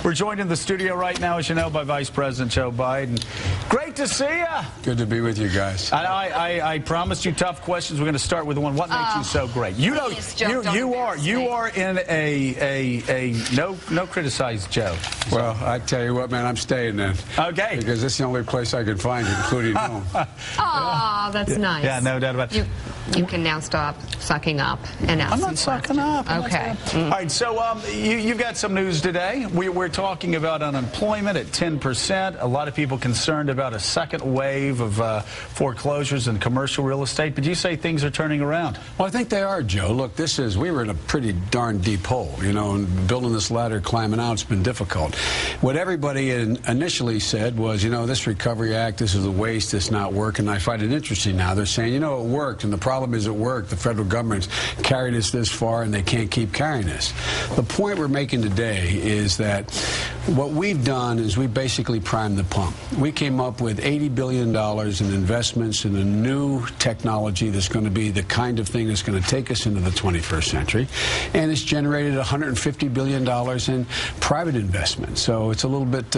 We're joined in the studio right now, as you know, by Vice President Joe Biden. Great to see you. Good to be with you guys. I promised you tough questions. We're going to start with the one. What makes you so great? You know, you are in a no criticize Joe. Well, I tell you what, man, I'm staying then. Okay. Because it's the only place I can find you, including home. Oh, that's nice. Yeah, no doubt about it. You can now stop sucking up and ask. I'm not sucking up. Okay. All right, so you've got some news today. We're talking about unemployment at 10%. A lot of people concerned about a second wave of foreclosures in commercial real estate. But you say things are turning around. Well, I think they are, Joe. Look, we were in a pretty darn deep hole, you know, and building this ladder, climbing out, it's been difficult. What everybody initially said was, you know, this Recovery Act, this is a waste, it's not working. I find it interesting now. They're saying, you know, it worked, and the problem is it worked. The federal government's carried us this far, and they can't keep carrying us. The point we're making today is that what we've done is we basically primed the pump. We came up with $80 billion in investments in a new technology that's going to be the kind of thing that's going to take us into the 21st century, and it's generated $150 billion in private investment. So it's a little bit...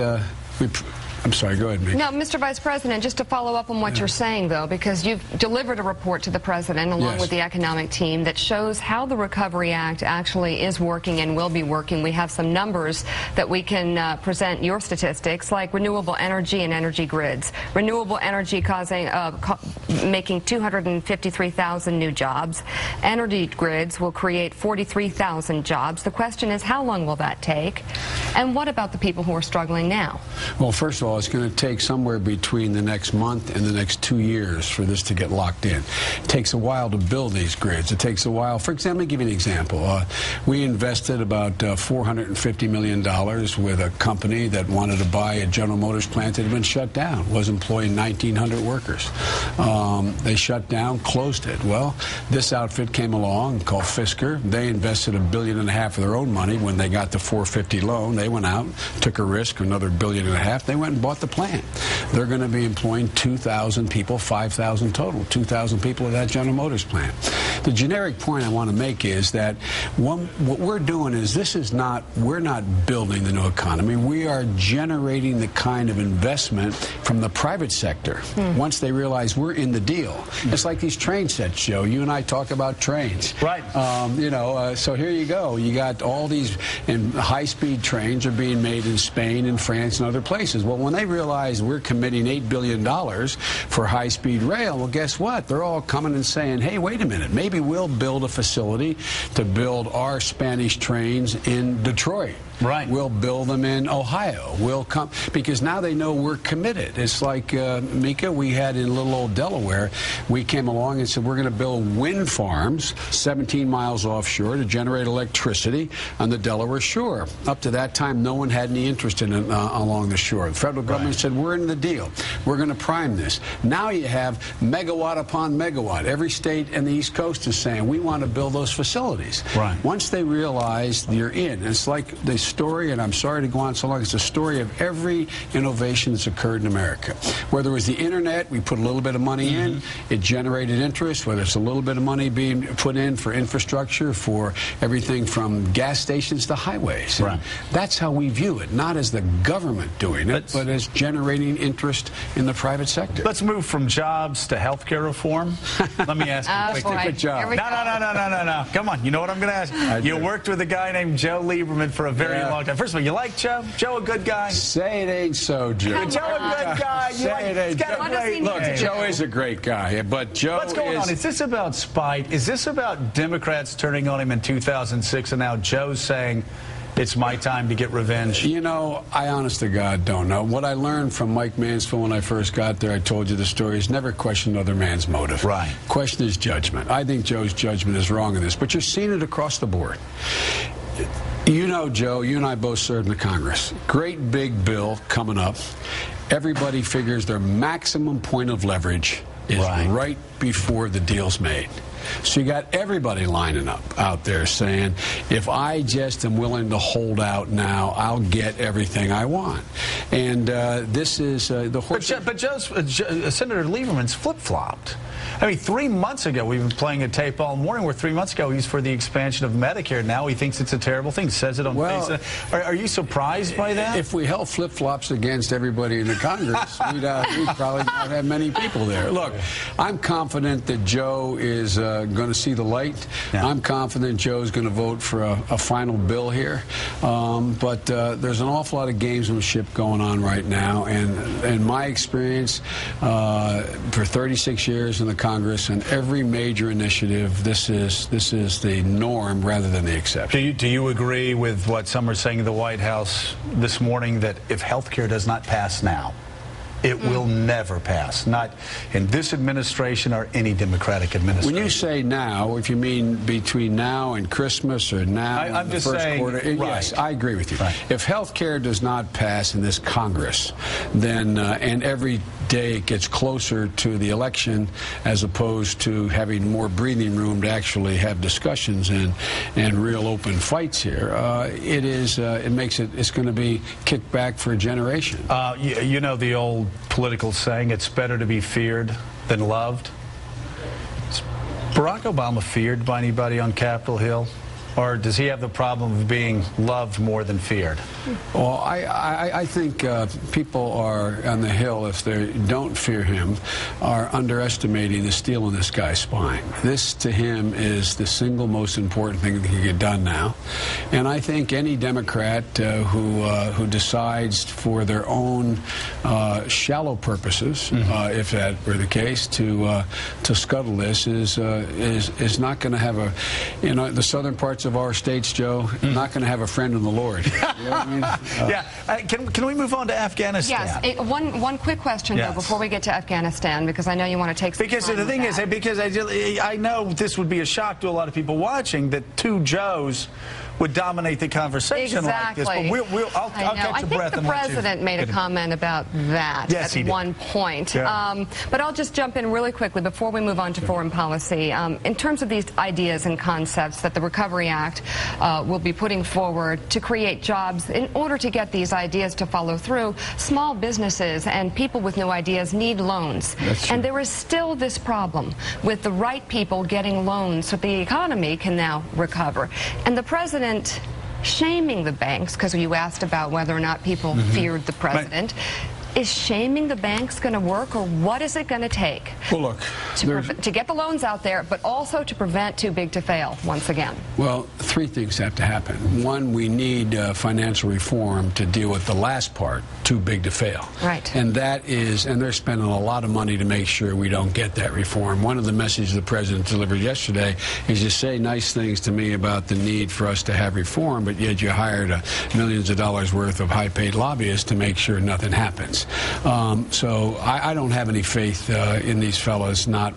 I'm sorry, go ahead, Mick. No, Mr. Vice President, just to follow up on what you're saying, though, because you've delivered a report to the President along with the economic team that shows how the Recovery Act actually is working and will be working. We have some numbers that we can present your statistics, like renewable energy and energy grids. Renewable energy making 253,000 new jobs. Energy grids will create 43,000 jobs. The question is, how long will that take? And what about the people who are struggling now? Well, first of all, it's going to take somewhere between the next month and the next 2 years for this to get locked in. It takes a while to build these grids. It takes a while. For example, let me give you an example. We invested about $450 million with a company that wanted to buy a General Motors plant that had been shut down, was employing 1,900 workers. They shut down, closed it. Well, this outfit came along called Fisker. They invested $1.5 billion of their own money when they got the $450 loan. They went out, took a risk, another $1.5 billion. They went and bought the plant. They're going to be employing 2,000 people, 5,000 total, 2,000 people at that General Motors plant. The generic point I want to make is that what we're doing is we're not building the new economy. We are generating the kind of investment from the private sector once they realize we're in the deal. It's like these train sets, Joe. You and I talk about trains. Right. You know, so here you go. You got all these high-speed trains are being made in Spain and France and other places. Well, when they realize we're committing $8 billion for high-speed rail, well, guess what? They're all coming and saying, hey, wait a minute, maybe we'll build a facility to build our Spanish trains in Detroit. Right. We'll build them in Ohio. We'll come, because now they know we're committed. It's like, Mika, we had in little old Delaware, we came along and said we're going to build wind farms 17 miles offshore to generate electricity on the Delaware shore. Up to that time, no one had any interest in it along the shore. The federal government said, we're in the deal. We're going to prime this. Now you have megawatt upon megawatt. Every state in the East Coast is saying, we want to build those facilities. Right. Once they realize you're in, it's like the story, and I'm sorry to go on so long, it's a story of every innovation that's occurred in America. Whether it was the internet, we put a little bit of money in, it generated interest, whether it's a little bit of money being put in for infrastructure, for everything from gas stations to highways. Right. That's how we view it, not as the government doing it, but as generating interest in the private sector. Let's move from jobs to health care reform. Let me ask you quickly. Good job. No. Come on. You know what I'm going to ask? You worked with a guy named Joe Lieberman for a very long time. First of all, you like Joe? Joe a good guy? Say it ain't so, Joe. Joe a good guy. Say it ain't so. Look, Joe is a great guy, but Joe What's going on? Is this about spite? Is this about Democrats turning on him in 2006 and now Joe's saying, it's my time to get revenge? You know, I honest to God don't know. What I learned from Mike Mansfield when I first got there, I told you the story, is never question another man's motive. Right. Question his judgment. I think Joe's judgment is wrong in this, but you're seeing it across the board. You know, Joe, you and I both served in the Congress. Great big bill coming up. Everybody figures their maximum point of leverage is right before the deal's made. So you got everybody lining up out there saying, if I just am willing to hold out now, I'll get everything I want. And this is the horse. But Senator Lieberman's flip-flopped. I mean, 3 months ago, we've been playing a tape all morning where 3 months ago he's for the expansion of Medicare. Now he thinks it's a terrible thing, says it on Facebook. Are you surprised by that? If we held flip-flops against everybody in the Congress, we'd probably not have many people there. Look, I'm confident that Joe is going to see the light. Yeah. I'm confident Joe's going to vote for a final bill here. But there's an awful lot of gamesmanship going on right now. And in my experience, for 36 years in the Congress and every major initiative, this is the norm rather than the exception. Do you agree with what some are saying in the White House this morning, that if health care does not pass now, it will never pass, not in this administration or any Democratic administration? When you say now, if you mean between now and Christmas or now I'm in the just first saying, quarter, right. Yes, I agree with you. Right. If health care does not pass in this Congress, then and every day it gets closer to the election, as opposed to having more breathing room to actually have discussions and real open fights here, it's going to be kicked back for a generation. You know the old political saying, it's better to be feared than loved. Is Barack Obama feared by anybody on Capitol Hill? Or does he have the problem of being loved more than feared? Well, I think people are on the Hill, if they don't fear him, are underestimating the steel in this guy's spine. This, to him, is the single most important thing that can get done now. And I think any Democrat who decides for their own shallow purposes, if that were the case, to scuttle this is not going to have a, the southern parts of our states, Joe, not going to have a friend in the Lord. You know what I mean? Can we move on to Afghanistan? Yes. One quick question, though, before we get to Afghanistan, because I know you want to take some Because time the thing is, because I know this would be a shock to a lot of people watching, that two Joes would dominate the conversation like this. But I'll catch your breath. I think the president made a comment about that at one point. Yeah. But I'll just jump in really quickly before we move on to foreign policy. In terms of these ideas and concepts that the Recovery Act will be putting forward to create jobs, in order to get these ideas to follow through, small businesses and people with new ideas need loans. And there is still this problem with the right people getting loans so the economy can now recover. And the president shaming the banks, because you asked about whether or not people feared the president. Is shaming the banks going to work, or what is it going to take to get the loans out there, but also to prevent too big to fail once again? Well, three things have to happen. One, we need financial reform to deal with the last part, too big to fail. Right. And that is, and they're spending a lot of money to make sure we don't get that reform. One of the messages the president delivered yesterday is, you say nice things to me about the need for us to have reform, but yet you hired millions of dollars worth of high-paid lobbyists to make sure nothing happens. So I don't have any faith in these fellas not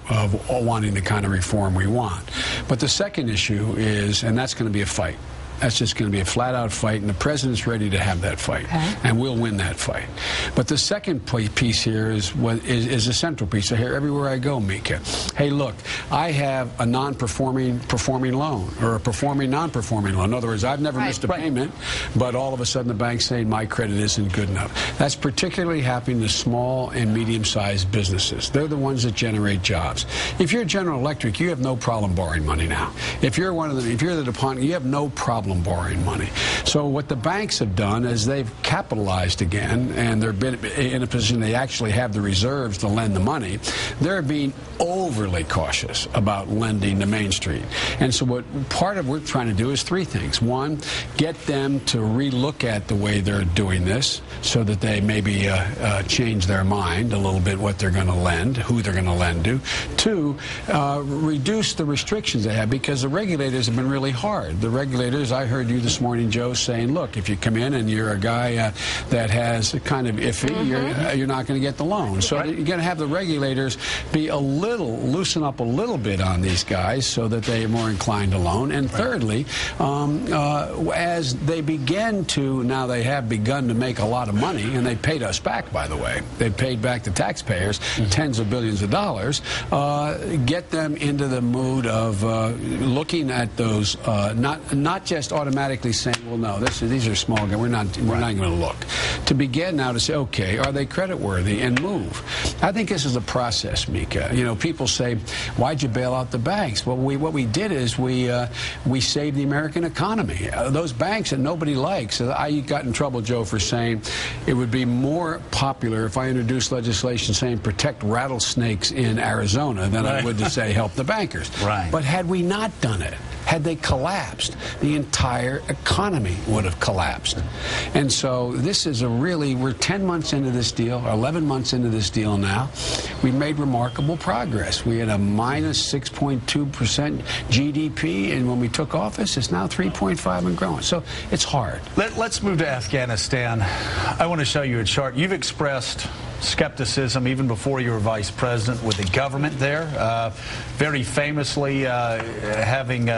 wanting the kind of reform we want. But the second issue is, and that's going to be a fight. That's just going to be a flat-out fight, and the president's ready to have that fight, and we'll win that fight. But the second piece here is a central piece. I hear everywhere I go, Mika, hey, look, I have a non-performing loan, or a performing non-performing loan. In other words, I've never missed a payment, but all of a sudden the bank's saying my credit isn't good enough. That's particularly happening to small and medium-sized businesses. They're the ones that generate jobs. If you're General Electric, you have no problem borrowing money now. If you're if you're the DuPont, you have no problem borrowing money. So what the banks have done is they've capitalized again, and they're in a position they actually have the reserves to lend the money. They're being overly cautious about lending to Main Street. And so what part of what we're trying to do is three things. One, get them to relook at the way they're doing this so that they maybe change their mind a little bit, what they're going to lend, who they're going to lend to. Two, reduce the restrictions they have, because the regulators have been really hard. The regulators, I heard you this morning, Joe, saying, look, if you come in and you're a guy that has kind of iffy, you're not going to get the loan. So you're going to have the regulators be loosen up a little bit on these guys so that they are more inclined to loan. And thirdly, as they begin to, now they have begun to make a lot of money, and they paid us back, by the way. They paid back the taxpayers tens of billions of dollars. Get them into the mood of looking at those, not just automatically saying, well, no, these are small guys. We're not going to look. To begin now to say, okay, are they creditworthy, and move. I think this is a process, Mika. You know, people say, why'd you bail out the banks? Well, what we did is we saved the American economy. Those banks that nobody likes. I got in trouble, Joe, for saying it would be more popular if I introduced legislation saying protect rattlesnakes in Arizona than I would to say help the bankers. Right. But had we not done it, had they collapsed, the entire economy would have collapsed. And so this is we're 10 months into this deal, or 11 months into this deal now. We've made remarkable progress. We had a minus 6.2% GDP, and when we took office, it's now 3.5 and growing. So it's hard. Let's move to Afghanistan. I want to show you a chart. You've expressed skepticism even before you were vice president with the government there, very famously having